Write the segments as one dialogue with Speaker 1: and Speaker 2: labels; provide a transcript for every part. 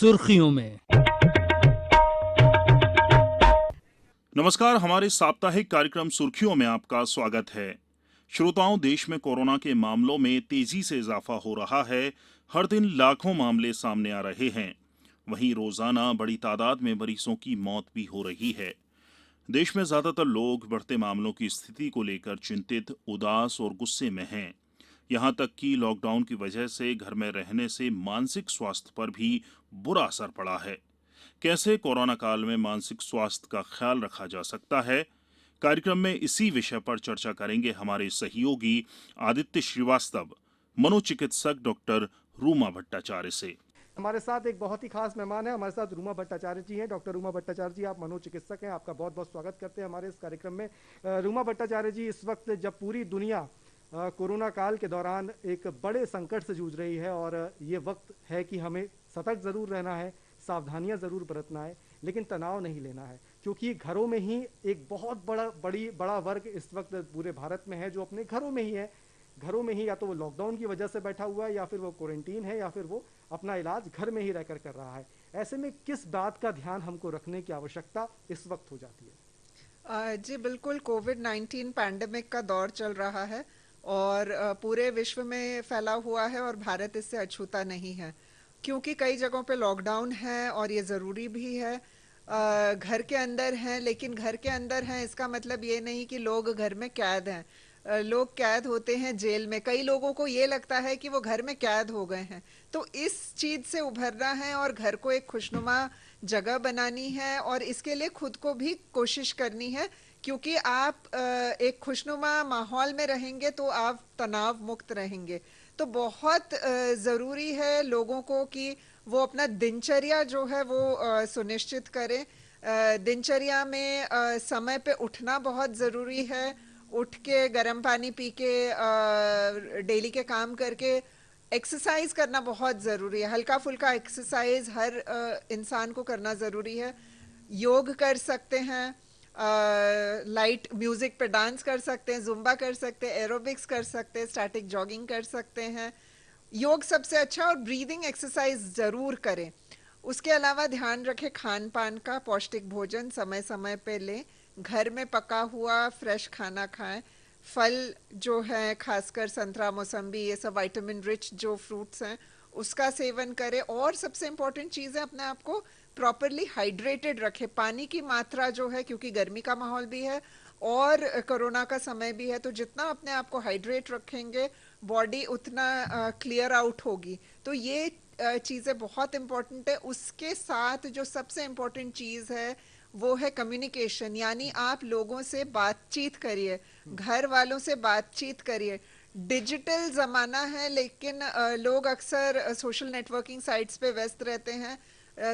Speaker 1: सुर्खियों में।
Speaker 2: नमस्कार, हमारे साप्ताहिक कार्यक्रम सुर्खियों में आपका स्वागत है। श्रोताओं, देश में कोरोना के मामलों में तेजी से इजाफा हो रहा है। हर दिन लाखों मामले सामने आ रहे हैं। वहीं रोजाना बड़ी तादाद में मरीजों की मौत भी हो रही है। देश में ज्यादातर लोग बढ़ते मामलों की स्थिति को लेकर चिंतित, उदास और गुस्से में हैं। यहां तक कि लॉकडाउन की वजह से घर में रहने से मानसिक स्वास्थ्य पर भी बुरा असर पड़ा है। कैसे कोरोना काल में मानसिक स्वास्थ्य का ख्याल रखा जा सकता है, कार्यक्रम में इसी विषय पर चर्चा करेंगे हमारे सहयोगी आदित्य श्रीवास्तव, मनोचिकित्सक डॉक्टर रूमा भट्टाचार्य से।
Speaker 3: हमारे साथ एक बहुत ही खास मेहमान है। हमारे साथ रूमा भट्टाचार्य जी हैं। डॉक्टर रूमा भट्टाचार्य जी, आप मनोचिकित्सक हैं। आपका बहुत बहुत स्वागत करते हैं हमारे इस कार्यक्रम में। रूमा भट्टाचार्य जी, इस वक्त जब पूरी दुनिया कोरोना काल के दौरान एक बड़े संकट से जूझ रही है और ये वक्त है कि हमें सतर्क ज़रूर रहना है, सावधानियां ज़रूर बरतना है, लेकिन तनाव नहीं लेना है, क्योंकि घरों में ही एक बहुत बड़ा वर्ग इस वक्त पूरे भारत में है जो अपने घरों में ही है। घरों में ही या तो वो लॉकडाउन की वजह से बैठा हुआ है, या फिर वो क्वारंटीन है, या फिर वो अपना इलाज घर में ही रहकर कर रहा है। ऐसे में किस बात का ध्यान हमको रखने की आवश्यकता इस वक्त हो जाती है?
Speaker 4: जी बिल्कुल, कोविड-19 पैंडेमिक का दौर चल रहा है और पूरे विश्व में फैला हुआ है और भारत इससे अछूता नहीं है, क्योंकि कई जगहों पे लॉकडाउन है और ये ज़रूरी भी है। घर के अंदर हैं, लेकिन घर के अंदर हैं इसका मतलब ये नहीं कि लोग घर में कैद हैं। लोग कैद होते हैं जेल में। कई लोगों को ये लगता है कि वो घर में कैद हो गए हैं। तो इस चीज़ से उभरना है और घर को एक खुशनुमा जगह बनानी है और इसके लिए खुद को भी कोशिश करनी है, क्योंकि आप एक खुशनुमा माहौल में रहेंगे तो आप तनाव मुक्त रहेंगे। तो बहुत ज़रूरी है लोगों को कि वो अपना दिनचर्या जो है वो सुनिश्चित करें। दिनचर्या में समय पे उठना बहुत ज़रूरी है। उठ के गर्म पानी पी के डेली के काम करके एक्सरसाइज करना बहुत ज़रूरी है। हल्का फुल्का एक्सरसाइज हर इंसान को करना ज़रूरी है। योग कर सकते हैं, लाइट म्यूज़िक पे डांस कर सकते हैं, जुम्बा कर सकते हैं, एरोबिक्स कर सकते हैं, स्टैटिक जॉगिंग कर सकते हैं। योग सबसे अच्छा, और ब्रीदिंग एक्सरसाइज ज़रूर करें। उसके अलावा ध्यान रखें खान पान का, पौष्टिक भोजन समय समय पे लें, घर में पका हुआ फ्रेश खाना खाएं, फल जो है खासकर संतरा, मौसम्बी, ये सब विटामिन रिच जो फ्रूट्स हैं उसका सेवन करें। और सबसे इम्पोर्टेंट चीज़ है अपने आप को प्रॉपरली हाइड्रेटेड रखें। पानी की मात्रा जो है, क्योंकि गर्मी का माहौल भी है और कोरोना का समय भी है, तो जितना अपने आप को हाइड्रेट रखेंगे बॉडी उतना क्लियर आउट होगी। तो ये चीज़ें बहुत इम्पोर्टेंट है। उसके साथ जो सबसे इम्पोर्टेंट चीज़ है वो है कम्युनिकेशन, यानी आप लोगों से बातचीत करिए, घर वालों से बातचीत करिए। डिजिटल ज़माना है, लेकिन लोग अक्सर सोशल नेटवर्किंग साइट्स पे व्यस्त रहते हैं।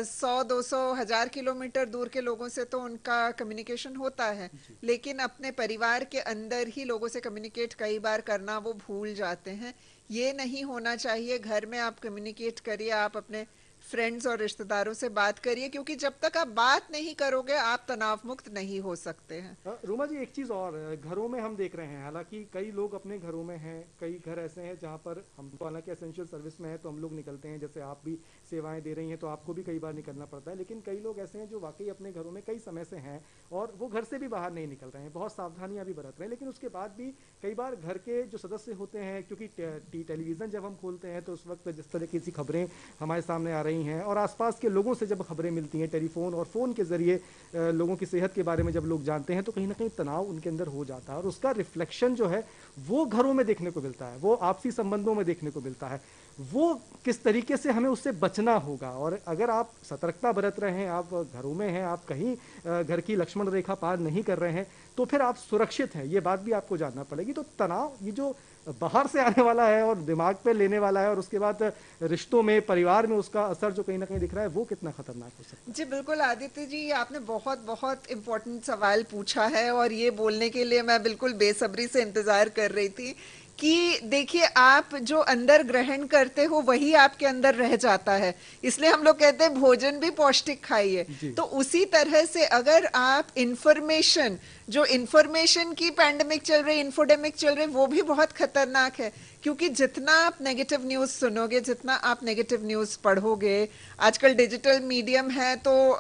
Speaker 4: 100-200 हज़ार किलोमीटर दूर के लोगों से तो उनका कम्युनिकेशन होता है, लेकिन अपने परिवार के अंदर ही लोगों से कम्युनिकेट कई बार करना वो भूल जाते हैं। ये नहीं होना चाहिए। घर में आप कम्युनिकेट करिए, आप अपने फ्रेंड्स और रिश्तेदारों से बात करिए, क्योंकि जब तक आप बात नहीं करोगे आप तनाव मुक्त नहीं हो सकते हैं।
Speaker 3: रूमा जी, एक चीज़ और, घरों में हम देख रहे हैं, हालांकि कई लोग अपने घरों में हैं, कई घर ऐसे हैं जहां पर हम तो हालांकि एसेंशियल सर्विस में है तो हम लोग निकलते हैं, जैसे आप भी सेवाएं दे रही हैं तो आपको भी कई बार निकलना पड़ता है, लेकिन कई लोग ऐसे हैं जो वाकई अपने घरों में कई समय से हैं और वो घर से भी बाहर नहीं निकल रहे हैं, बहुत सावधानियां भी बरत रहे हैं, लेकिन उसके बाद भी कई बार घर के जो सदस्य होते हैं, क्योंकि टेलीविज़न जब हम खोलते हैं तो उस वक्त जिस तरह की खबरें हमारे सामने आ रही हैं और आसपास के लोगों से जब खबरें मिलती हैं टेलीफोन और फ़ोन के ज़रिए, लोगों की सेहत के बारे में जब लोग जानते हैं तो कहीं ना कहीं तनाव उनके अंदर हो जाता है और उसका रिफ्लेक्शन जो है वो घरों में देखने को मिलता है, वो आपसी संबंधों में देखने को मिलता है। वो किस तरीके से हमें उससे बचना होगा, और अगर आप सतर्कता बरत रहे हैं, आप घरों में हैं, आप कहीं घर की लक्ष्मण रेखा पार नहीं कर रहे हैं, तो फिर आप सुरक्षित हैं, ये बात भी आपको जानना पड़ेगी। तो तनाव ये जो बाहर से आने वाला है और दिमाग पे लेने वाला है और उसके बाद रिश्तों में, परिवार में उसका असर जो कहीं ना कहीं दिख रहा है, वो कितना खतरनाक हो सकता है?
Speaker 4: जी बिल्कुल आदित्य जी, आपने बहुत बहुत इम्पोर्टेंट सवाल पूछा है और ये बोलने के लिए मैं बिल्कुल बेसब्री से इंतज़ार कर रही थी कि देखिए, आप जो अंदर ग्रहण करते हो वही आपके अंदर रह जाता है, इसलिए हम लोग कहते हैं भोजन भी पौष्टिक खाइए।
Speaker 3: जी।
Speaker 4: तो उसी तरह से अगर आप इंफॉर्मेशन, जो इंफॉर्मेशन की पैंडेमिक चल रही, इंफोडेमिक चल रही, वो भी बहुत खतरनाक है, क्योंकि जितना आप नेगेटिव न्यूज़ सुनोगे, जितना आप नेगेटिव न्यूज़ पढ़ोगे, आजकल डिजिटल मीडियम है तो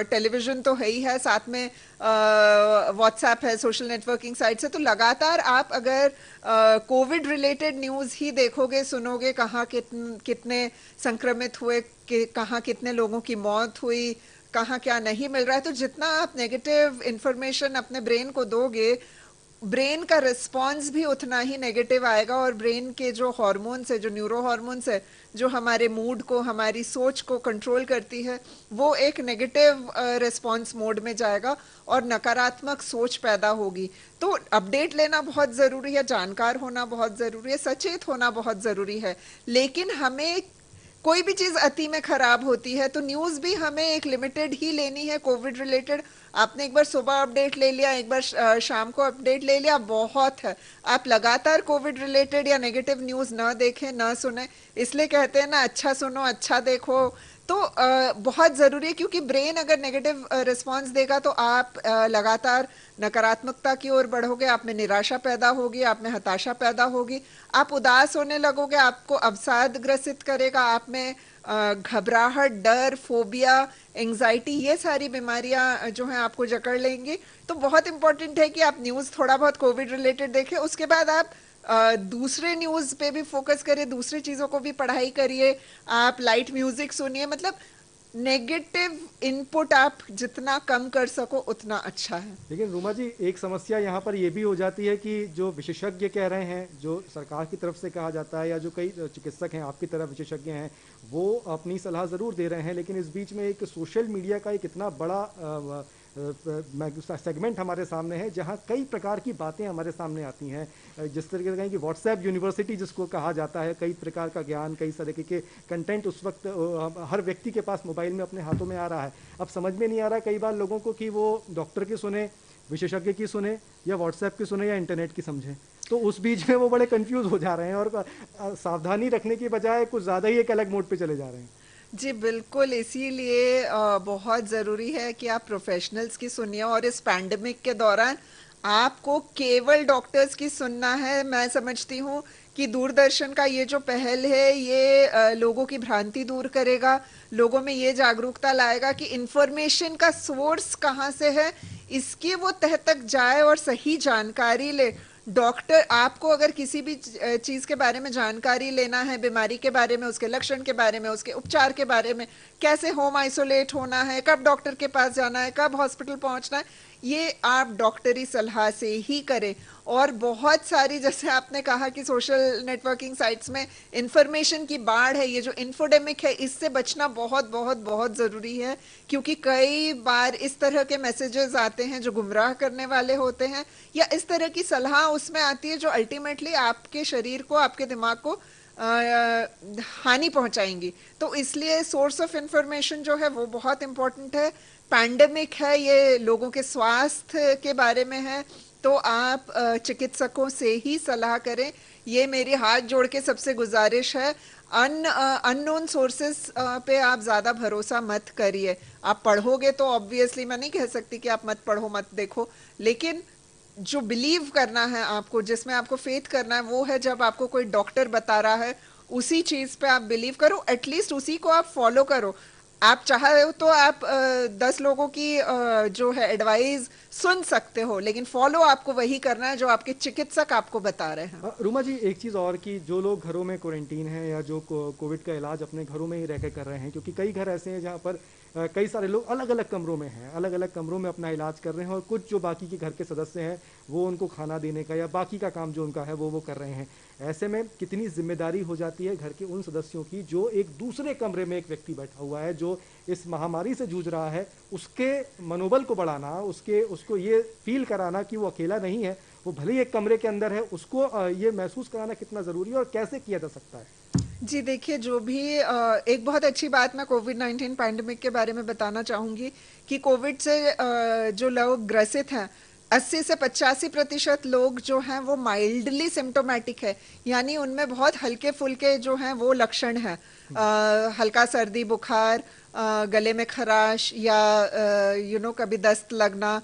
Speaker 4: टेलीविज़न तो है ही है, साथ में व्हाट्सएप है, सोशल नेटवर्किंग साइट्स है, तो लगातार आप अगर कोविड रिलेटेड न्यूज़ ही देखोगे, सुनोगे, कहाँ कितने संक्रमित हुए, कहाँ कितने लोगों की मौत हुई, कहाँ क्या नहीं मिल रहा है, तो जितना आप नेगेटिव इंफॉर्मेशन अपने ब्रेन को दोगे, ब्रेन का रिस्पॉन्स भी उतना ही नेगेटिव आएगा, और ब्रेन के जो हार्मोन्स है, जो न्यूरो हार्मोन्स है, जो हमारे मूड को, हमारी सोच को कंट्रोल करती है, वो एक नेगेटिव रिस्पॉन्स मोड में जाएगा और नकारात्मक सोच पैदा होगी। तो अपडेट लेना बहुत ज़रूरी है, जानकार होना बहुत ज़रूरी है, सचेत होना बहुत ज़रूरी है, लेकिन हमें कोई भी चीज अति में खराब होती है, तो न्यूज भी हमें एक लिमिटेड ही लेनी है। कोविड रिलेटेड आपने एक बार सुबह अपडेट ले लिया, एक बार शाम को अपडेट ले लिया, बहुत है। आप लगातार कोविड रिलेटेड या नेगेटिव न्यूज ना देखें, ना सुने, इसलिए कहते हैं ना, अच्छा सुनो अच्छा देखो। तो बहुत ज़रूरी है, क्योंकि ब्रेन अगर नेगेटिव रिस्पांस देगा तो आप लगातार नकारात्मकता की ओर बढ़ोगे, आप में निराशा पैदा होगी, आप में हताशा पैदा होगी, आप उदास होने लगोगे, आपको अवसाद ग्रसित करेगा, आप में घबराहट, डर, फोबिया, एंजाइटी, ये सारी बीमारियां जो हैं आपको जकड़ लेंगी। तो बहुत इंपॉर्टेंट है कि आप न्यूज़ थोड़ा बहुत कोविड रिलेटेड देखें, उसके बाद आप दूसरे न्यूज़ पे भी फोकस करिए, दूसरी चीज़ों को भी पढ़ाई करिए, आप लाइट म्यूजिक सुनिए, मतलब नेगेटिव इनपुट आप जितना कम कर सको उतना अच्छा है।
Speaker 3: लेकिन रूमा जी, एक समस्या यहाँ पर ये भी हो जाती है कि जो विशेषज्ञ कह रहे हैं, जो सरकार की तरफ से कहा जाता है, या जो कई चिकित्सक हैं आपकी तरह विशेषज्ञ हैं, वो अपनी सलाह ज़रूर दे रहे हैं, लेकिन इस बीच में एक सोशल मीडिया का एक इतना बड़ा सेगमेंट हमारे सामने है, जहाँ कई प्रकार की बातें हमारे सामने आती हैं। जिस तरीके से कहें कि व्हाट्सएप यूनिवर्सिटी जिसको कहा जाता है, कई प्रकार का ज्ञान, कई तरीके के कंटेंट उस वक्त हर व्यक्ति के पास मोबाइल में अपने हाथों में आ रहा है। अब समझ में नहीं आ रहा कई बार लोगों को कि वो डॉक्टर की सुने, विशेषज्ञ की सुने, या व्हाट्सएप की सुने, या इंटरनेट की समझें। तो उस बीच में वो बड़े कंफ्यूज हो जा रहे हैं, और सावधानी रखने की बजाय कुछ ज़्यादा ही एक अलग मोड पे चले जा रहे हैं।
Speaker 4: जी बिल्कुल, इसीलिए बहुत ज़रूरी है कि आप प्रोफेशनल्स की सुनिए, और इस पैंडेमिक के दौरान आपको केवल डॉक्टर्स की सुनना है। मैं समझती हूँ कि दूरदर्शन का ये जो पहल है, ये लोगों की भ्रांति दूर करेगा, लोगों में ये जागरूकता लाएगा कि इंफॉर्मेशन का सोर्स कहाँ से है, इसकी वो तह तक जाए और सही जानकारी ले। डॉक्टर, आपको अगर किसी भी चीज के बारे में जानकारी लेना है, बीमारी के बारे में, उसके लक्षण के बारे में, उसके उपचार के बारे में, कैसे होम आइसोलेट होना है, कब डॉक्टर के पास जाना है, कब हॉस्पिटल पहुंचना है, ये आप डॉक्टरी सलाह से ही करें। और बहुत सारी, जैसे आपने कहा कि सोशल नेटवर्किंग साइट्स में इंफॉर्मेशन की बाढ़ है, ये जो इन्फोडेमिक है, इससे बचना बहुत बहुत बहुत ज़रूरी है, क्योंकि कई बार इस तरह के मैसेजेस आते हैं जो गुमराह करने वाले होते हैं, या इस तरह की सलाह उसमें आती है जो अल्टीमेटली आपके शरीर को, आपके दिमाग को हानि पहुंचाएंगी। तो इसलिए सोर्स ऑफ इंफॉर्मेशन जो है वो बहुत इंपॉर्टेंट है। पैंडेमिक है, ये लोगों के स्वास्थ्य के बारे में है, तो आप चिकित्सकों से ही सलाह करें, ये मेरी हाथ जोड़ के सबसे गुजारिश है। अननोन सोर्सेस पे आप ज़्यादा भरोसा मत करिए। आप पढ़ोगे तो ऑब्वियसली, मैं नहीं कह सकती कि आप मत पढ़ो मत देखो, लेकिन जो बिलीव करना है आपको, जिसमें आपको फेथ करना है, वो है जब आपको कोई डॉक्टर बता रहा है, उसी चीज पे आप बिलीव करो, एटलीस्ट उसी को आप फॉलो करो। आप चाहे तो आप 10 लोगों की जो है एडवाइस सुन सकते हो, लेकिन फॉलो आपको वही करना है जो आपके चिकित्सक आपको बता रहे हैं।
Speaker 3: रूमा जी, एक चीज़ और कि जो लोग घरों में क्वारंटीन हैं, या जो कोविड का इलाज अपने घरों में ही रह के कर रहे हैं, क्योंकि कई घर ऐसे हैं जहाँ पर कई सारे लोग अलग अलग कमरों में हैं, अलग अलग कमरों में अपना इलाज कर रहे हैं, और कुछ जो बाकी के घर के सदस्य हैं वो उनको खाना देने का या बाकी का काम जो उनका है वो कर रहे हैं। ऐसे में कितनी जिम्मेदारी हो जाती है घर के उन सदस्यों की जो एक दूसरे कमरे में एक व्यक्ति बैठा हुआ है, जो इस महामारी से जूझ रहा है, उसके मनोबल को बढ़ाना, उसको ये फील कराना कि वो अकेला नहीं है, वो भले ही एक कमरे के अंदर है, उसको ये महसूस कराना कितना ज़रूरी है और कैसे किया जा सकता है?
Speaker 4: जी देखिए, जो भी एक बहुत अच्छी बात मैं कोविड-19 पैंडेमिक के बारे में बताना चाहूँगी कि कोविड से जो लोग ग्रसित हैं, 80 से 85% लोग जो हैं वो माइल्डली सिम्टोमेटिक है, यानी उनमें बहुत हल्के फुल्के जो हैं वो लक्षण हैं, हल्का सर्दी बुखार, गले में खराश या कभी दस्त लगना।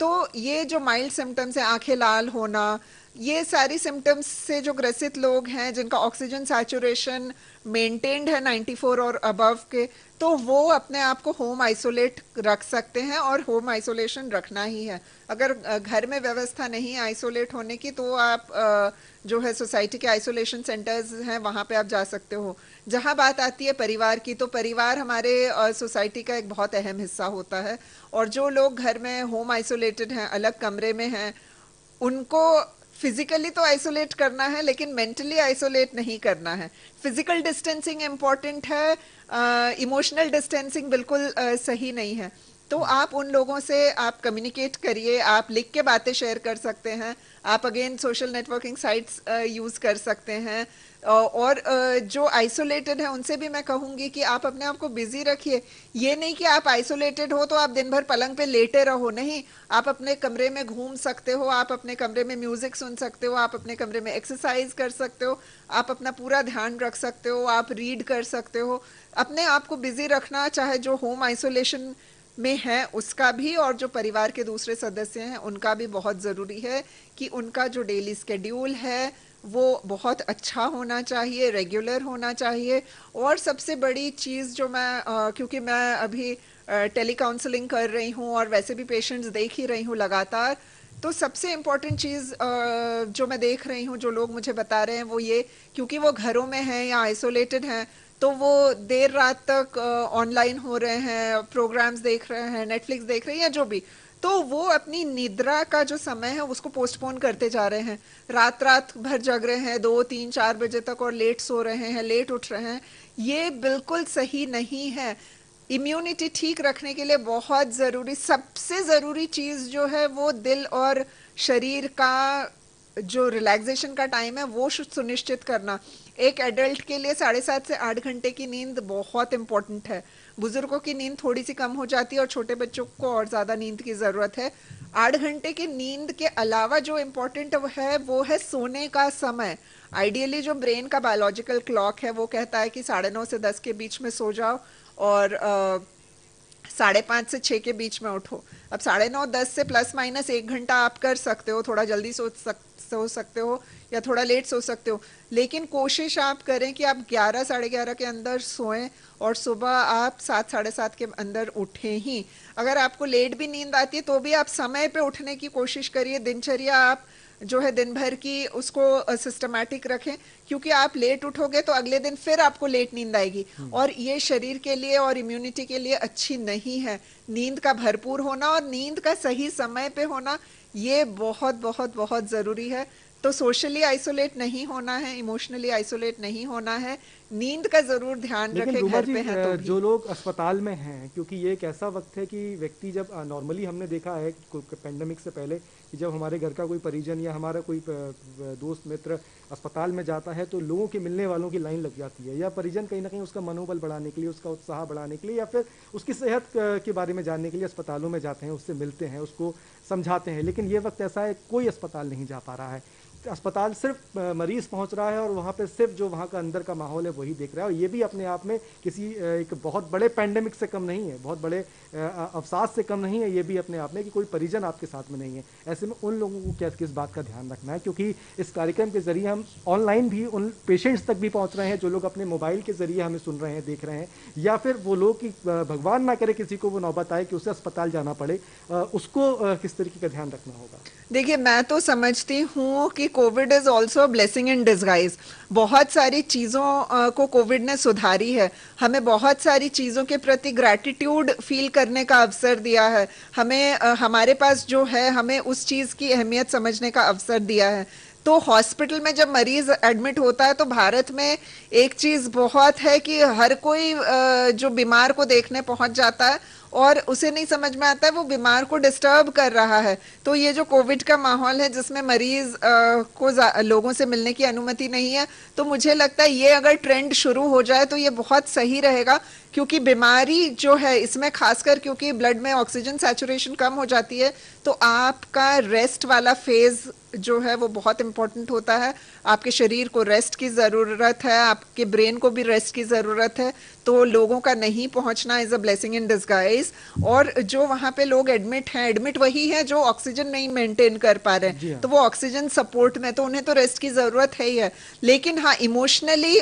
Speaker 4: तो ये जो माइल्ड सिम्टम्स हैं, आंखें लाल होना, ये सारी सिम्टम्स से जो ग्रसित लोग हैं जिनका ऑक्सीजन सैचुरेशन मेंटेन्ड है 94 और अबव के, तो वो अपने आप को होम आइसोलेट रख सकते हैं और होम आइसोलेशन रखना ही है। अगर घर में व्यवस्था नहीं है आइसोलेट होने की, तो आप जो है सोसाइटी के आइसोलेशन सेंटर्स हैं वहाँ पे आप जा सकते हो। जहाँ बात आती है परिवार की, तो परिवार हमारे सोसाइटी का एक बहुत अहम हिस्सा होता है, और जो लोग घर में होम आइसोलेटेड हैं, अलग कमरे में हैं, उनको फिजिकली तो आइसोलेट करना है लेकिन मेंटली आइसोलेट नहीं करना है। फिजिकल डिस्टेंसिंग इम्पॉर्टेंट है, इमोशनल डिस्टेंसिंग बिल्कुल सही नहीं है। तो आप उन लोगों से आप कम्युनिकेट करिए, आप लिख के बातें शेयर कर सकते हैं, आप again social networking sites use कर सकते हैं, और जो आइसोलेटेड है उनसे भी मैं कहूंगी कि आप अपने आप को बिजी रखिए। ये नहीं कि आप आइसोलेटेड हो तो आप दिन भर पलंग पे लेटे रहो, नहीं, आप अपने कमरे में घूम सकते हो, आप अपने कमरे में म्यूजिक सुन सकते हो, आप अपने कमरे में एक्सरसाइज कर सकते हो, आप अपना पूरा ध्यान रख सकते हो, आप रीड कर सकते हो। अपने आप को बिजी रखना, चाहे जो होम आइसोलेशन में है उसका भी, और जो परिवार के दूसरे सदस्य हैं उनका भी बहुत ज़रूरी है कि उनका जो डेली स्केड्यूल है वो बहुत अच्छा होना चाहिए, रेगुलर होना चाहिए। और सबसे बड़ी चीज़ जो मैं क्योंकि मैं अभी टेली काउंसलिंग कर रही हूँ और वैसे भी पेशेंट्स देख ही रही हूँ लगातार, तो सबसे इम्पॉर्टेंट चीज़ जो मैं देख रही हूँ, जो लोग मुझे बता रहे हैं, वो ये, क्योंकि वो घरों में हैं या आइसोलेटेड हैं, तो वो देर रात तक ऑनलाइन हो रहे हैं, प्रोग्राम्स देख रहे हैं, नेटफ्लिक्स देख रहे हैं या जो भी, तो वो अपनी निद्रा का जो समय है उसको पोस्टपोन करते जा रहे हैं। रात रात भर जग रहे हैं 2, 3, 4 बजे तक, और लेट सो रहे हैं, लेट उठ रहे हैं। ये बिल्कुल सही नहीं है। इम्यूनिटी ठीक रखने के लिए बहुत ज़रूरी, सबसे ज़रूरी चीज़ जो है वो दिल और शरीर का जो रिलैक्सेशन का टाइम है वो सुनिश्चित करना। एक एडल्ट के लिए 7.5 से 8 घंटे की नींद बहुत इंपॉर्टेंट है। बुजुर्गों की नींद थोड़ी सी कम हो जाती है और छोटे बच्चों को और ज़्यादा नींद की ज़रूरत है। 8 घंटे की नींद के अलावा जो इम्पोर्टेंट है वो है सोने का समय। आइडियली जो ब्रेन का बायोलॉजिकल क्लॉक है वो कहता है कि 9:30 से 10 के बीच में सो जाओ और 5:30 से 6 के बीच में उठो। अब 9:30-10 से प्लस माइनस 1 घंटा आप कर सकते हो, थोड़ा जल्दी सो सकते हो या थोड़ा लेट सो सकते हो, लेकिन कोशिश आप करें कि आप 11 साढ़े 11 के अंदर सोएं और सुबह आप 7 साढ़े 7 के अंदर उठें ही। अगर आपको लेट भी नींद आती है तो भी आप समय पे उठने की कोशिश करिए। दिनचर्या आप जो है दिन भर की उसको सिस्टमैटिक रखें, क्योंकि आप लेट उठोगे तो अगले दिन फिर आपको लेट नींद आएगी और ये शरीर के लिए और इम्यूनिटी के लिए अच्छी नहीं है। नींद का भरपूर होना और नींद का सही समय पे होना ये बहुत बहुत बहुत ज़रूरी है। तो सोशली आइसोलेट नहीं होना है, इमोशनली आइसोलेट नहीं होना है, नींद का ज़रूर ध्यान
Speaker 3: लेकिन
Speaker 4: रखें
Speaker 3: रूमा
Speaker 4: घर
Speaker 3: जी,
Speaker 4: पे हैं तो भी।
Speaker 3: जो लोग अस्पताल में हैं, क्योंकि ये एक ऐसा वक्त है कि व्यक्ति जब नॉर्मली हमने देखा है पेंडेमिक से पहले कि जब हमारे घर का कोई परिजन या हमारा कोई दोस्त मित्र अस्पताल में जाता है तो लोगों के मिलने वालों की लाइन लग जाती है, या परिजन कहीं ना कहीं उसका मनोबल बढ़ाने के लिए, उसका उत्साह बढ़ाने के लिए, या फिर उसकी सेहत के बारे में जानने के लिए अस्पतालों में जाते हैं, उससे मिलते हैं, उसको समझाते हैं। लेकिन ये वक्त ऐसा है कोई अस्पताल नहीं जा पा रहा है। अस्पताल सिर्फ मरीज पहुंच रहा है और वहाँ पे सिर्फ जो वहाँ का अंदर का माहौल है वही देख रहा है, और ये भी अपने आप में किसी एक बहुत बड़े पैंडेमिक से कम नहीं है, बहुत बड़े अवसाद से कम नहीं है। ये भी अपने आप में कि कोई परिजन आपके साथ में नहीं है। ऐसे में उन लोगों को क्या किस बात का ध्यान रखना है, क्योंकि इस कार्यक्रम के जरिए हम ऑनलाइन भी उन पेशेंट्स तक भी पहुँच रहे हैं जो लोग अपने मोबाइल के जरिए हमें सुन रहे हैं, देख रहे हैं, या फिर वो लोग कि भगवान ना करे किसी को वो नौबत आए कि उसे अस्पताल जाना पड़े, उसको किस तरीके का ध्यान रखना होगा।
Speaker 4: देखिए, मैं तो समझती हूँ कि Covid is also blessing in disguise. बहुत सारी चीज़ों को कोविड ने सुधारी है, हमें बहुत सारी चीज़ों के प्रति ग्रैटिट्यूड फील करने का अवसर दिया है, हमें हमारे पास जो है हमें उस चीज़ की अहमियत समझने का अवसर दिया है। तो हॉस्पिटल में जब मरीज एडमिट होता है तो भारत में एक चीज़ बहुत है कि हर कोई जो बीमार को देखने पहुंच जाता है और उसे नहीं समझ में आता है, वो बीमार को डिस्टर्ब कर रहा है। तो ये जो कोविड का माहौल है जिसमें मरीज को लोगों से मिलने की अनुमति नहीं है, तो मुझे लगता है ये अगर ट्रेंड शुरू हो जाए तो ये बहुत सही रहेगा, क्योंकि बीमारी जो है इसमें खासकर क्योंकि ब्लड में ऑक्सीजन सैचुरेशन कम हो जाती है, तो आपका रेस्ट वाला फेज जो है वो बहुत इंपॉर्टेंट होता है। आपके शरीर को रेस्ट की ज़रूरत है, आपके ब्रेन को भी रेस्ट की ज़रूरत है। तो लोगों का नहीं पहुंचना is a blessing in disguise. और जो वहाँ पे लोग एडमिट हैं, एडमिट वही है जो ऑक्सीजन नहीं मेंटेन कर पा रहे
Speaker 3: जी
Speaker 4: हैं,
Speaker 3: हाँ।
Speaker 4: तो वो ऑक्सीजन सपोर्ट में, तो उन्हें तो रेस्ट की ज़रूरत है ही है। लेकिन हाँ, इमोशनली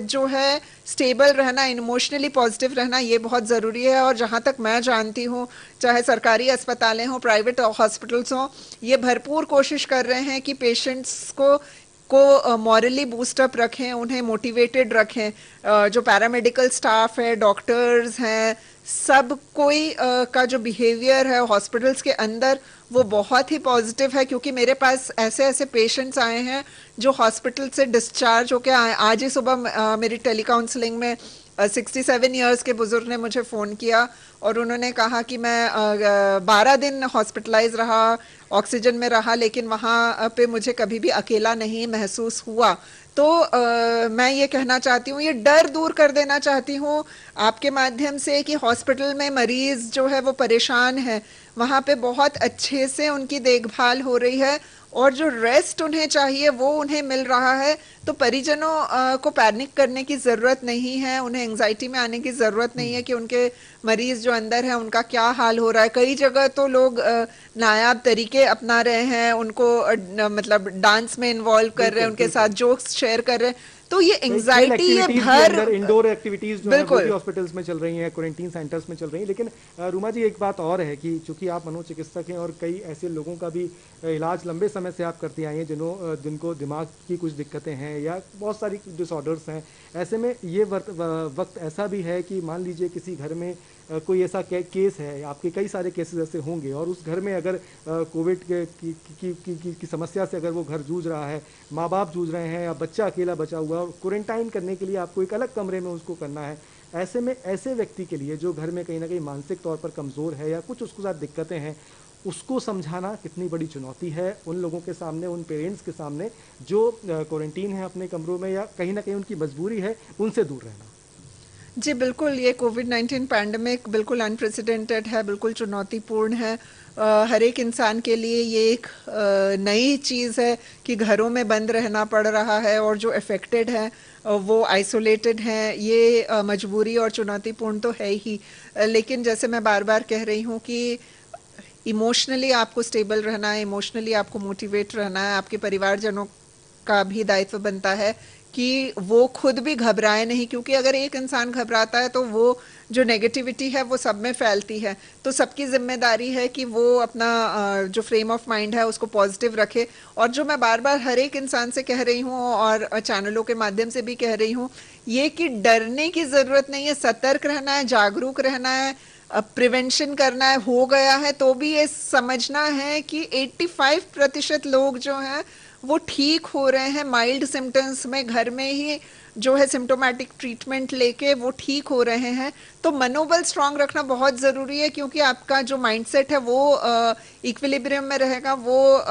Speaker 4: जो है स्टेबल रहना, इमोशनली पॉजिटिव रहना, ये बहुत ज़रूरी है। और जहाँ तक मैं जानती हूँ, चाहे सरकारी अस्पतालें हों, प्राइवेट हॉस्पिटल्स हों, ये भरपूर कोशिश कर रहे हैं कि पेशेंट्स को मॉरली बूस्टअप रखें, उन्हें मोटिवेटेड रखें। जो पैरामेडिकल स्टाफ है, डॉक्टर्स हैं, सब कोई का जो बिहेवियर है हॉस्पिटल्स के अंदर वो बहुत ही पॉजिटिव है। क्योंकि मेरे पास ऐसे ऐसे पेशेंट्स आए हैं जो हॉस्पिटल से डिस्चार्ज होके आए। आज ही सुबह मेरी टेली काउंसलिंग में 67 ईयर्स के बुजुर्ग ने मुझे फ़ोन किया और उन्होंने कहा कि मैं 12 दिन हॉस्पिटलाइज रहा, ऑक्सीजन में रहा, लेकिन वहाँ पे मुझे कभी भी अकेला नहीं महसूस हुआ। तो मैं ये कहना चाहती हूँ, ये डर दूर कर देना चाहती हूँ आपके माध्यम से कि हॉस्पिटल में मरीज जो है वो परेशान है, वहाँ पे बहुत अच्छे से उनकी देखभाल हो रही है और जो रेस्ट उन्हें चाहिए वो उन्हें मिल रहा है। तो परिजनों को पैनिक करने की ज़रूरत नहीं है, उन्हें एंजाइटी में आने की ज़रूरत नहीं है कि उनके मरीज जो अंदर है उनका क्या हाल हो रहा है। कई जगह तो लोग नायाब तरीके अपना रहे हैं, उनको मतलब डांस में इन्वॉल्व कर रहे हैं,
Speaker 3: बिल्कुल
Speaker 4: उनके
Speaker 3: बिल्कुल।
Speaker 4: साथ जोक्स शेयर कर रहे हैं। तो ये
Speaker 3: कई खेल
Speaker 4: एंजाइटी, ये
Speaker 3: एक्टिविटीज भी
Speaker 4: भर
Speaker 3: अंदर, इंडोर एक्टिविटीज जो है वो भी
Speaker 4: बिल्कुल
Speaker 3: हॉस्पिटल्स में चल रही हैं, क्वारंटीन सेंटर्स में चल रही हैं। लेकिन रूमा जी, एक बात और है कि चूंकि आप मनोचिकित्सक हैं और कई ऐसे लोगों का भी इलाज लंबे समय से आप करती आई हैं जिनको दिमाग की कुछ दिक्कतें हैं या बहुत सारी डिसऑर्डर्स हैं। ऐसे में ये वक्त ऐसा भी है कि मान लीजिए किसी घर में कोई ऐसा केस है, आपके कई सारे केसेस ऐसे होंगे, और उस घर में अगर कोविड की समस्या से अगर वो घर जूझ रहा है, माँ बाप जूझ रहे हैं या बच्चा अकेला बचा हुआ है और क्वारंटाइन करने के लिए आपको एक अलग कमरे में उसको करना है, ऐसे में ऐसे व्यक्ति के लिए जो घर में कहीं ना कहीं मानसिक तौर पर कमज़ोर है या कुछ उसके साथ दिक्कतें हैं, उसको समझाना कितनी बड़ी चुनौती है उन लोगों के सामने, उन पेरेंट्स के सामने जो क्वारंटीन है अपने कमरों में या कहीं ना कहीं उनकी मजबूरी है उनसे दूर रहना।
Speaker 4: जी बिल्कुल, ये कोविड-19 पैंडेमिक बिल्कुल अनप्रेसिडेंटेड है, बिल्कुल चुनौतीपूर्ण है। हर एक इंसान के लिए ये एक नई चीज़ है कि घरों में बंद रहना पड़ रहा है और जो अफेक्टेड हैं वो आइसोलेटेड हैं। ये मजबूरी और चुनौतीपूर्ण तो है ही। लेकिन जैसे मैं बार-बार कह रही हूँ कि इमोशनली आपको स्टेबल रहना है, इमोशनली आपको मोटिवेट रहना है। आपके परिवारजनों का भी दायित्व बनता है कि वो खुद भी घबराए नहीं, क्योंकि अगर एक इंसान घबराता है तो वो जो नेगेटिविटी है वो सब में फैलती है। तो सबकी जिम्मेदारी है कि वो अपना जो फ्रेम ऑफ माइंड है उसको पॉजिटिव रखे। और जो मैं बार बार हर एक इंसान से कह रही हूँ और चैनलों के माध्यम से भी कह रही हूँ, ये कि डरने की ज़रूरत नहीं है, सतर्क रहना है, जागरूक रहना है, प्रिवेंशन करना है। हो गया है तो भी ये समझना है कि 85% लोग जो हैं वो ठीक हो रहे हैं, माइल्ड सिम्टम्स में घर में ही जो है सिम्टोमेटिक ट्रीटमेंट लेके वो ठीक हो रहे हैं। तो मनोबल स्ट्रांग रखना बहुत ज़रूरी है, क्योंकि आपका जो माइंडसेट है वो इक्विलिब्रियम में रहेगा, वो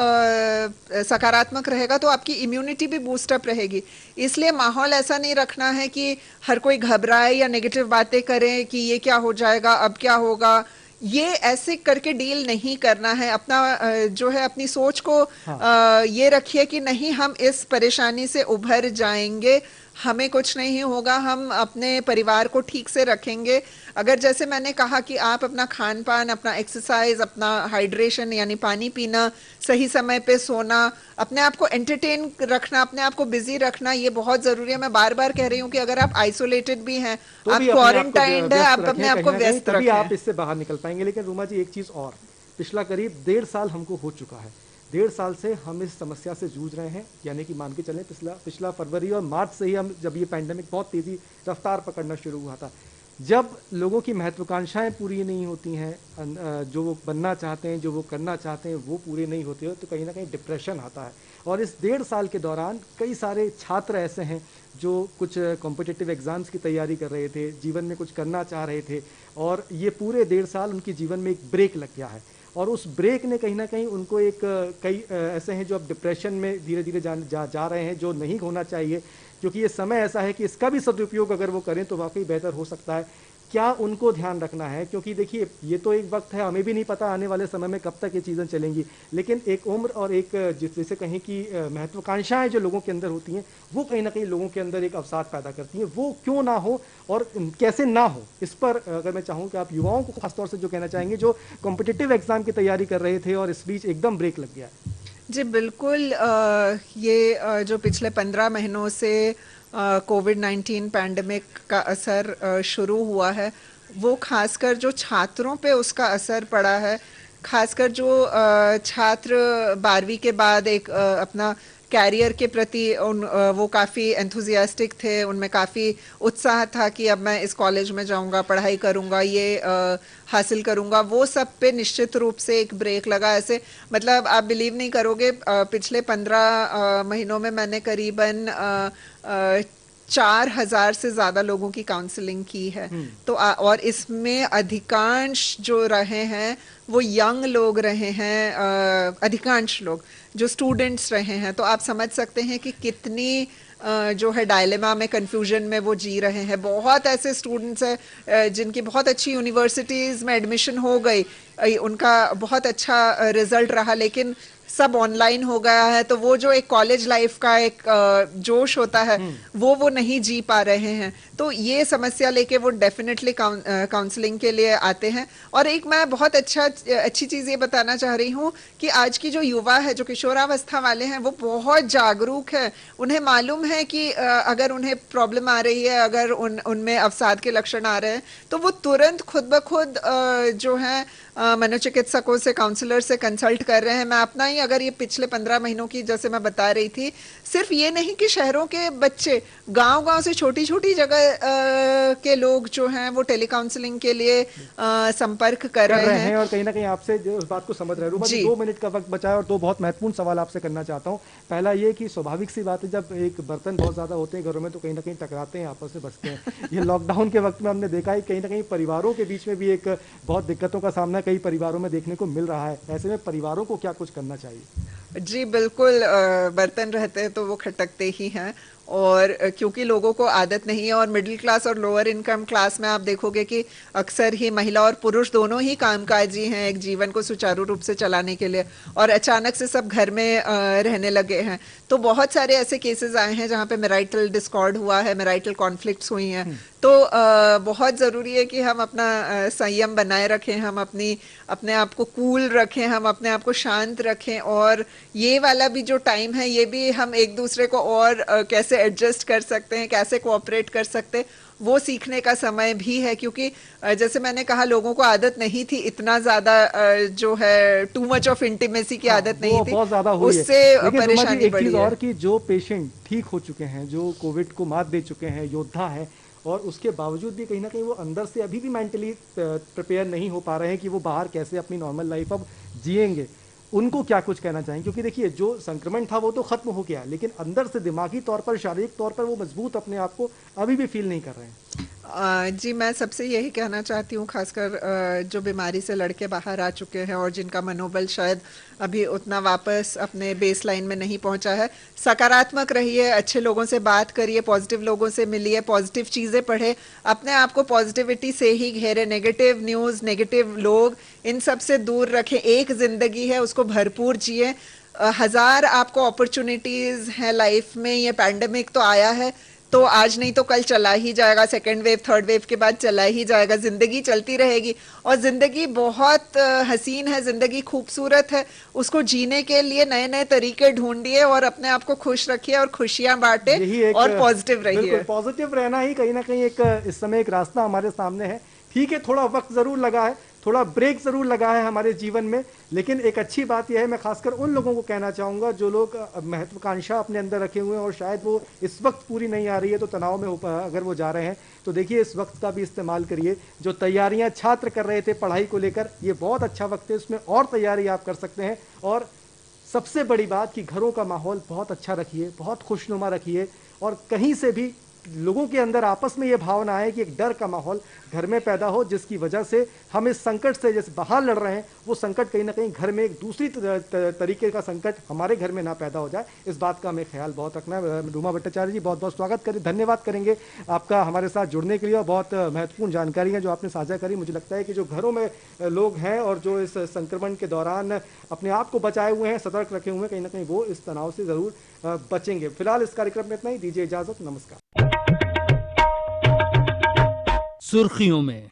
Speaker 4: सकारात्मक रहेगा, तो आपकी इम्यूनिटी भी बूस्टअप रहेगी। इसलिए माहौल ऐसा नहीं रखना है कि हर कोई घबराए या नेगेटिव बातें करे कि ये क्या हो जाएगा, अब क्या होगा। ये ऐसे करके डील नहीं करना है। अपना जो है अपनी सोच को
Speaker 3: हाँ।
Speaker 4: ये रखिए कि नहीं, हम इस परेशानी से उभर जाएंगे, हमें कुछ नहीं होगा, हम अपने परिवार को ठीक से रखेंगे। अगर जैसे मैंने कहा कि आप अपना खान पान, अपना एक्सरसाइज, अपना हाइड्रेशन यानी पानी पीना, सही समय पे सोना, अपने आप को एंटरटेन रखना, अपने आप को बिजी रखना, ये बहुत ज़रूरी है। मैं बार बार कह रही हूँ कि अगर आप आइसोलेटेड भी हैं,
Speaker 3: तो
Speaker 4: आप
Speaker 3: भी अपने आप को
Speaker 4: क्वारंटाइंड है,
Speaker 3: व्यस्त
Speaker 4: आप अपने
Speaker 3: रखें
Speaker 4: आप
Speaker 3: कहीं
Speaker 4: को
Speaker 3: ना कहीं,
Speaker 4: व्यस्त
Speaker 3: तभी
Speaker 4: रखें।
Speaker 3: आप इससे बाहर निकल पाएंगे। लेकिन रूमा जी, एक चीज़ और, पिछला करीब 1.5 साल हमको हो चुका है। 1.5 साल से हम इस समस्या से जूझ रहे हैं, यानी कि मान के चलें पिछला फरवरी और मार्च से ही हम, जब ये पैंडेमिक बहुत तेज़ी रफ्तार पकड़ना शुरू हुआ था, जब लोगों की महत्वाकांक्षाएं पूरी नहीं होती हैं, जो वो बनना चाहते हैं, जो वो करना चाहते हैं, वो पूरे नहीं होते हो, तो कहीं ना कहीं डिप्रेशन आता है। और इस 1.5 साल के दौरान कई सारे छात्र ऐसे हैं जो कुछ कॉम्पिटिटिव एग्ज़ाम्स की तैयारी कर रहे थे, जीवन में कुछ करना चाह रहे थे, और ये पूरे 1.5 साल उनके जीवन में एक ब्रेक लग गया है। और उस ब्रेक ने कहीं ना कहीं उनको एक कई ऐसे हैं जो अब डिप्रेशन में धीरे धीरे जा रहे हैं, जो नहीं होना चाहिए, क्योंकि ये समय ऐसा है कि इसका भी सदुपयोग अगर वो करें तो वाकई बेहतर हो सकता है। क्या उनको ध्यान रखना है, क्योंकि देखिए ये तो एक वक्त है, हमें भी नहीं पता आने वाले समय में कब तक ये चीज़ें चलेंगी, लेकिन एक उम्र और एक जैसे कहीं की महत्वाकांक्षाएं जो लोगों के अंदर होती हैं, वो कहीं ना कहीं लोगों के अंदर एक अवसाद पैदा करती हैं। वो क्यों ना हो और कैसे ना हो, इस पर अगर मैं चाहूँ कि आप युवाओं को खासतौर से जो कहना चाहेंगे, जो कॉम्पिटिटिव एग्जाम की तैयारी कर रहे थे और इस बीच एकदम ब्रेक लग गया है।
Speaker 4: जी बिल्कुल, ये जो पिछले 15 महीनों से कोविड-19 पैंडमिक का असर शुरू हुआ है, वो खासकर जो छात्रों पे उसका असर पड़ा है। खासकर जो छात्र 12वीं के बाद एक अपना कैरियर के प्रति वो काफ़ी एंथुजियास्टिक थे, उनमें काफ़ी उत्साह था कि अब मैं इस कॉलेज में जाऊंगा, पढ़ाई करूंगा, ये हासिल करूंगा, वो सब पे निश्चित रूप से एक ब्रेक लगा। ऐसे मतलब आप बिलीव नहीं करोगे, पिछले 15 महीनों में मैंने करीबन 4,000 से ज़्यादा लोगों की काउंसलिंग की है। तो और इसमें अधिकांश जो रहे हैं वो यंग लोग रहे हैं, अधिकांश लोग जो स्टूडेंट्स रहे हैं। तो आप समझ सकते हैं कि कितनी जो है डायलेमा में, कंफ्यूजन में वो जी रहे हैं। बहुत ऐसे स्टूडेंट्स हैं जिनकी बहुत अच्छी यूनिवर्सिटीज़ में एडमिशन हो गई, उनका बहुत अच्छा रिजल्ट रहा, लेकिन सब ऑनलाइन हो गया है, तो वो जो एक कॉलेज लाइफ का एक जोश होता है वो नहीं जी पा रहे हैं। तो ये समस्या लेके वो डेफिनेटली काउंसलिंग के लिए आते हैं। और एक मैं बहुत अच्छी चीज़ ये बताना चाह रही हूँ कि आज की जो युवा है, जो किशोरावस्था वाले हैं, वो बहुत जागरूक है। उन्हें मालूम है कि अगर उन्हें प्रॉब्लम आ रही है, अगर उनमें अवसाद के लक्षण आ रहे हैं, तो वो तुरंत खुद ब खुद जो है मनोचिकित्सकों से, काउंसलर से कंसल्ट कर रहे हैं। मैं अपना ही अगर ये पिछले 15 महीनों की जैसे मैं बता रही थी, सिर्फ ये नहीं कि शहरों के बच्चे, गांव-गांव से छोटी-छोटी जगह के लोग जो हैं वो टेली काउंसलिंग के लिए संपर्क कर रहे हैं।
Speaker 3: और कहीं ना कहीं आपसे उस बात को समझ रहे हैं। रूपा जी, 2 मिनट का वक्त बचा है और 2 बहुत महत्वपूर्ण सवाल आपसे करना चाहता हूँ। पहला ये कि स्वाभाविक सी बात है, जब एक बर्तन बहुत ज़्यादा होते हैं घरों में तो कहीं ना कहीं टकराते हैं, आपस में बचते हैं। ये लॉकडाउन के वक्त में हमने देखा है कहीं ना कहीं परिवारों के बीच में भी एक बहुत दिक्कतों का सामना कई परिवारों में देखने को मिल रहा है। ऐसे में परिवारों को क्या कुछ करना चाहिए?
Speaker 4: जी बिल्कुल, बर्तन रहते हैं तो वो खटकते ही हैं। और क्योंकि लोगों को आदत नहीं है, और मिडिल क्लास और लोअर इनकम क्लास में आप देखोगे कि अक्सर ही महिला और पुरुष दोनों ही कामकाजी हैं एक जीवन को सुचारू रूप से चलाने के लिए, और अचानक से सब घर में रहने लगे हैं। तो बहुत सारे ऐसे केसेस आए हैं जहाँ पे मैरिटल डिस्कॉर्ड हुआ है, मैरिटल कॉन्फ्लिक्ट्स हुई हैं। तो बहुत ज़रूरी है कि हम अपना संयम बनाए रखें, हम अपने आप को कूल रखें, हम अपने आप को शांत रखें। और ये वाला भी जो टाइम है, ये भी हम एक दूसरे को और कैसे एडजस्ट कर सकते हैं, कैसे कोऑपरेट कर सकते हैं, वो सीखने का समय भी है। क्योंकि जैसे मैंने कहा, लोगों को आदत नहीं थी इतना ज़्यादा, जो है टू मच ऑफ इंटीमेसी की आदत नहीं थी,
Speaker 3: बहुत ज़्यादा हुई है।
Speaker 4: उससे परेशानी
Speaker 3: एक
Speaker 4: बढ़ी
Speaker 3: चीज़
Speaker 4: है।
Speaker 3: और कि जो पेशेंट ठीक हो चुके हैं, जो कोविड को मात दे चुके हैं, योद्धा है, और उसके बावजूद भी कहीं ना कहीं वो अंदर से अभी भी मेंटली प्रिपेयर नहीं हो पा रहे हैं कि वो बाहर कैसे अपनी नॉर्मल लाइफ अब जिएंगे, उनको क्या कुछ कहना चाहेंगे? क्योंकि देखिए, जो संक्रमण था वो तो खत्म हो गया, लेकिन अंदर से दिमागी तौर पर, शारीरिक तौर पर वो मजबूत अपने आप को अभी भी फील नहीं कर रहे हैं।
Speaker 4: जी मैं सबसे यही कहना चाहती हूँ, खासकर जो बीमारी से लड़के बाहर आ चुके हैं और जिनका मनोबल शायद अभी उतना वापस अपने बेस लाइन में नहीं पहुँचा है, सकारात्मक रहिए, अच्छे लोगों से बात करिए, पॉजिटिव लोगों से मिलिए, पॉजिटिव चीज़ें पढ़े, अपने आप को पॉजिटिविटी से ही घेरे। नेगेटिव न्यूज़, नेगेटिव लोग, इन सब से दूर रखें। एक ज़िंदगी है, उसको भरपूर जिए। 1000 आपको अपॉर्चुनिटीज़ हैं लाइफ में। ये पैंडेमिक तो आया है तो आज नहीं तो कल चला ही जाएगा, सेकेंड वेव, थर्ड वेव के बाद चला ही जाएगा, जिंदगी चलती रहेगी। और जिंदगी बहुत हसीन है, जिंदगी खूबसूरत है, उसको जीने के लिए नए नए तरीके ढूंढिए और अपने आप को खुश रखिए और खुशियां बांटे और पॉजिटिव रहिए।
Speaker 3: पॉजिटिव रहना ही कहीं ना कहीं एक इस समय एक रास्ता हमारे सामने है। ठीक है, थोड़ा वक्त जरूर लगा है, थोड़ा ब्रेक ज़रूर लगा है हमारे जीवन में, लेकिन एक अच्छी बात यह है, मैं खासकर उन लोगों को कहना चाहूँगा जो लोग महत्वाकांक्षा अपने अंदर रखे हुए हैं और शायद वो इस वक्त पूरी नहीं आ रही है, तो तनाव में अगर वो जा रहे हैं तो देखिए इस वक्त का भी इस्तेमाल करिए। जो तैयारियां छात्र कर रहे थे पढ़ाई को लेकर, ये बहुत अच्छा वक्त है, उसमें और तैयारी आप कर सकते हैं। और सबसे बड़ी बात कि घरों का माहौल बहुत अच्छा रखिए, बहुत खुशनुमा रखिए, और कहीं से भी लोगों के अंदर आपस में ये भावना आए कि एक डर का माहौल घर में पैदा हो, जिसकी वजह से हम इस संकट से जैसे बाहर लड़ रहे हैं, वो संकट कहीं ना कहीं घर में एक दूसरी तरीके का संकट हमारे घर में ना पैदा हो जाए। इस बात का हमें ख्याल बहुत रखना है। रूमा भट्टाचार्य जी, बहुत बहुत स्वागत करें, धन्यवाद करेंगे आपका हमारे साथ जुड़ने के लिए, और बहुत महत्वपूर्ण जानकारी है जो आपने साझा करी। मुझे लगता है कि जो घरों में लोग हैं और जो इस संक्रमण के दौरान अपने आप को बचाए हुए हैं, सतर्क रखे हुए हैं, कहीं ना कहीं वो इस तनाव से ज़रूर बचेंगे। फिलहाल इस कार्यक्रम में इतना ही, दीजिए इजाज़त, नमस्कार।
Speaker 1: सुर्खियों में